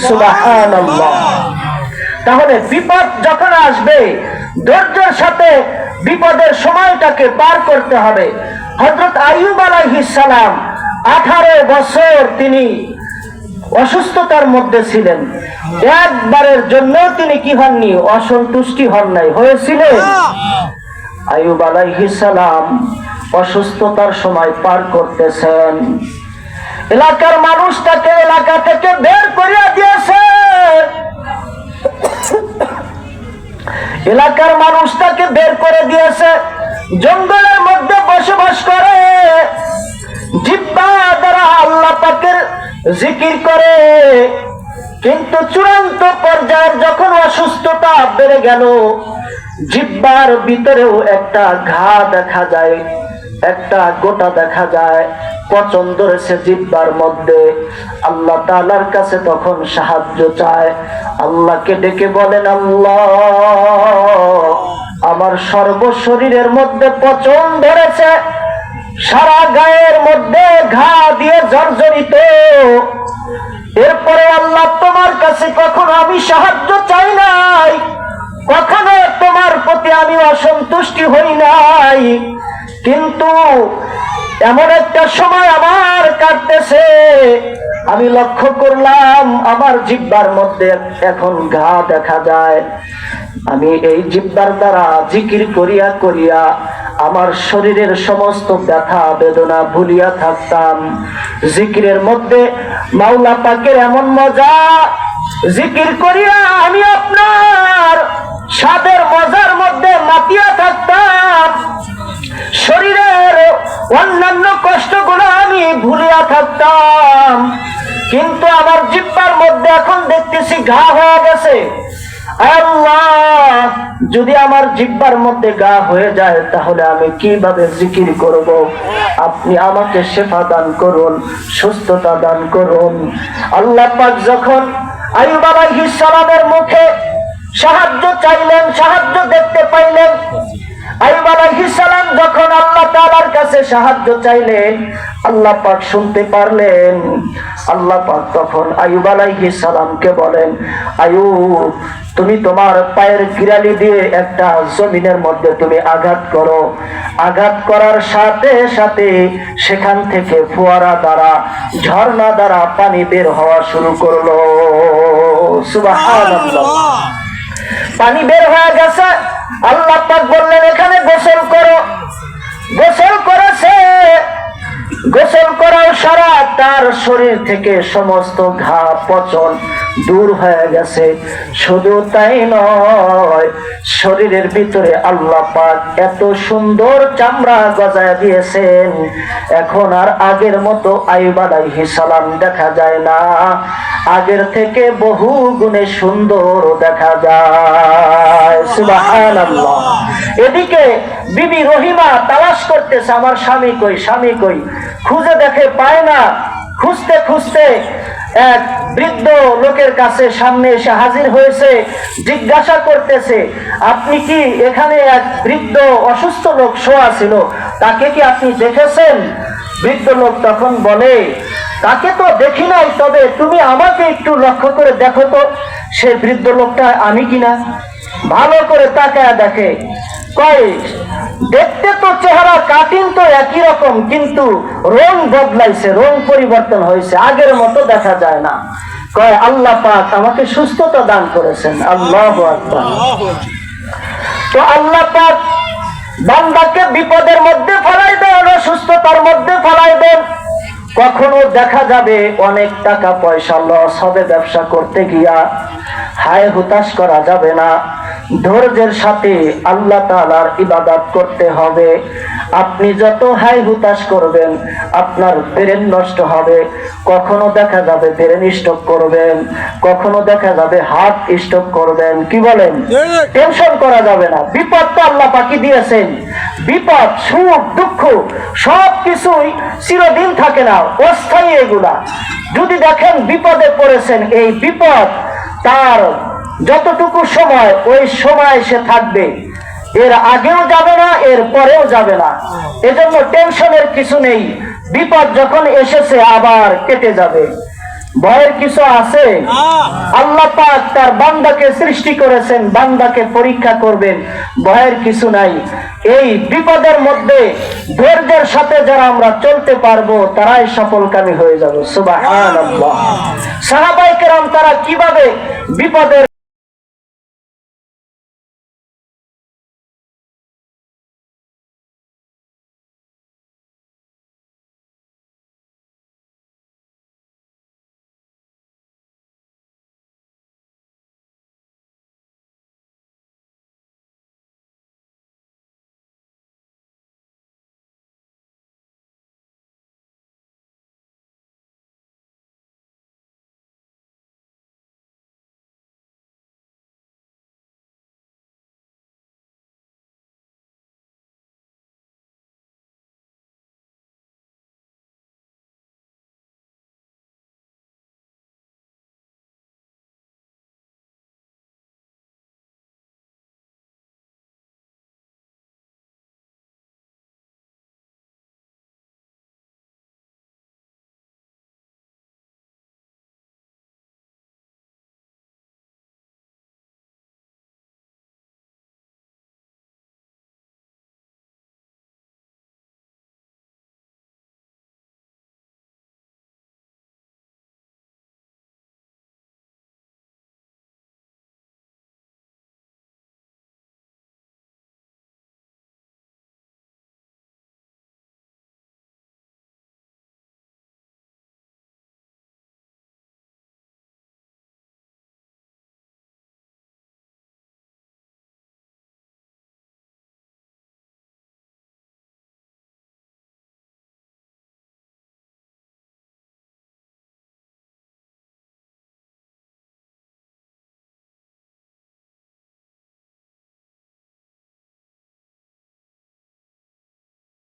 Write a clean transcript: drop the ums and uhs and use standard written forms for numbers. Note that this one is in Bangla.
সুবহানাল্লাহ। তাহলে বিপদ যখন আসবে ধৈর্যের সাথে বিপদের সময়টাকে পার করতে হবে। হযরত আইয়ুব আলাইহিস সালাম 18 বছর তিনি অসুস্থতার মধ্যে ছিলেন, একবারের জন্য তিনি কি হননি, অসন্তুষ্টি হন নাই, হয়েছিলেন। আইয়ুব আলাইহিস সালাম অসুস্থতার সময় পার করতেছেন, এলাকার মানুষ তাকে এলাকা থেকে বের করে দিয়েছে, এলাকার মানুষ তাকে বের করে দিয়েছে, জঙ্গলের মধ্যে বসবাস করে, জিহ্বা দ্বারা আল্লাহ পাকের জিকির করে। কিন্তু চূড়ান্ত পর্যায়ে যখন অসুস্থতা বেড়ে গেল, জিহ্বার ভিতরেও একটা ঘা দেখা যায়, একটা গোটা দেখা যায়, পচন ধরেছে জিহ্বার মধ্যে। আল্লাহ তাআলার কাছে তখন সাহায্য চায়, আল্লাহকে ডেকে বলেন, আল্লাহ আমার সর্ব শরীরের মধ্যে পচন ধরেছে, সারা গায়ের মধ্যে ঘা দিয়ে জর্জরিত, এরপরে আল্লাহ তোমার কাছে কখনো আমি সাহায্য চাই নাই, কখনো তোমার প্রতি আমি অসন্তুষ্টি হই নাই, কিন্তু এমন একটা সময় আমার কাটতেছে, আমি লক্ষ্য করলাম আমার জিহ্বার মধ্যে এখন ঘা দেখা যায়, আমি এই জিহ্বার দ্বারা জিকির করিয়া করিয়া আমার শরীরের সমস্ত ব্যথা বেদনা ভুলিয়া থাকতাম। জিকিরের মধ্যে মাওলা পাকের এমন মজা, জিকির করিয়া আমি আপনার স্বাদের মজার মধ্যে মাতিয়া থাকতাম, শরীরের অন্যান্য কষ্টগুলো আমি ভুলিয়া থাকতাম, কিন্তু আমার জিহ্বার মধ্যে এখন দেখতেছি ঘা হয়ে গেছে। আল্লাহ, যদি আমার জিহ্বার মধ্যে ঘা হয়ে যায় তাহলে আমি কিভাবে জিকির করব? আপনি আমাকে শিফা দান করুন, সুস্থতা দান করুন। আল্লাহ পাক যখন আইয়ুব আলাইহিস সালামের মুখে সাহায্য চাইলেন, সাহায্য দেখতে পাইলেন, আইয়ুব আলাইহিস সালাম যখন আল্লাহ তাআলার কাছে সাহায্য চাইলেন, আল্লাহ পাক শুনতে পারলেন। আল্লাহ পাক তখন আইয়ুব আলাইহিস সালামকে বলেন, আইয়ুব তুমি তোমার পায়ের কিরালি দিয়ে একটা জমিনের মধ্যে তুমি আঘাত করো, আঘাত করার সাথে সাথে সেখান থেকে ফোয়ারা দ্বারা, ঝর্ণা দ্বারা পানি বের হওয়া শুরু করলো। সুবহানাল্লাহ। পানি বের হয়ে গেছে। আল্লাহ পাক বললেন এখানে গোসল করো। গোসল করেছে, গোসল করার সারা তার শরীর থেকে সমস্ত ঘা পচন দূর হয়ে গেছে। শুধু তাই নয়, শরীরের ভিতরে আল্লাহ পাক এত সুন্দর চামড়া গজায় দিয়েছেন, এখন আর আগের মতো আইয়ুব আলাইহিস সালাম দেখা যায় না, আগের থেকে বহু গুণে সুন্দর দেখা যায়। সুবহানাল্লাহ। এদিকে বিবি রহিমা তালাশ করতেছে, আমার স্বামী কই, স্বামী কই, খুঁজে দেখে পায় না। খুঁজতে খুঁজতে এক বৃদ্ধ লোকের কাছে সামনে এসে হাজির হয়েছে, জিজ্ঞাসা করতেছে, আপনি কি এখানে এক বৃদ্ধ অসুস্থ লোক শোয়া ছিল, তাকে কি আপনি দেখেছেন? বৃদ্ধ লোক তখন বলে, তাকে তো দেখি নাই, তবে তুমি আমাকে একটু লক্ষ্য করে দেখো তো সে বৃদ্ধ লোকটা আমি কিনা। ভালো করে তাকায় দেখে, কয় দেখতে তো চেহারা কাটিং তো একই রকম, কিন্তু রং বদলাইছে, রং পরিবর্তন হয়েছে, আগের মতো দেখা যায় না। কয় আল্লাহ পাক আমাকে সুস্থতা দান করেছেন। আল্লাহু আকবার। তো আল্লাহ পাক বান্দাকে বিপদের মধ্যে ফেলাই দেন, অসুস্থতার মধ্যে ফেলাই দেন। কখনো দেখা যাবে অনেক টাকা পয়সা লস হবে ব্যবসা করতে গিয়া, হায় হুতাশ করা যাবে না, ধৈর্যের সাথে আল্লাহ তাআলার ইবাদত করতে হবে। আপনি যত হায় হুতাশ করবেন আপনার ব্রেন নষ্ট হবে, কখনো দেখা যাবে ব্রেন স্ট্রোক করবেন, কখনো দেখা যাবে হার্ট স্ট্রোক করবেন। কি বলেন? টেনশন করা যাবে না, বিপদ তো আল্লাহ পাকি দিয়েছেন। বিপদ, সুখ, দুঃখ সব কিছুই চিরদিন থাকে না, অস্থায়ী এগুলা। যদি দেখেন বিপদে পড়েছেন, এই বিপদ তার যতটুকু সময় ওই সময় সে থাকবে, এর আগেও যাবে না, এর পরেও যাবে না। এজন্য টেনশনের কিছু নেই, বিপদ যখন এসেছে আবার কেটে যাবে। ভয়ের কিছু আছে? আল্লাহ পাক তার বান্দাকে সৃষ্টি করেছেন, বান্দাকে পরীক্ষা করবেন, ভয়ের কিছু নাই। এই বিপদের মধ্যে ধৈর্যের সাথে যারা আমরা চলতে পারবো তারাই সফলকামী হয়ে যাবে। সুবহানাল্লাহ। সাহাবায়ে কেরাম তারা কিভাবে বিপদের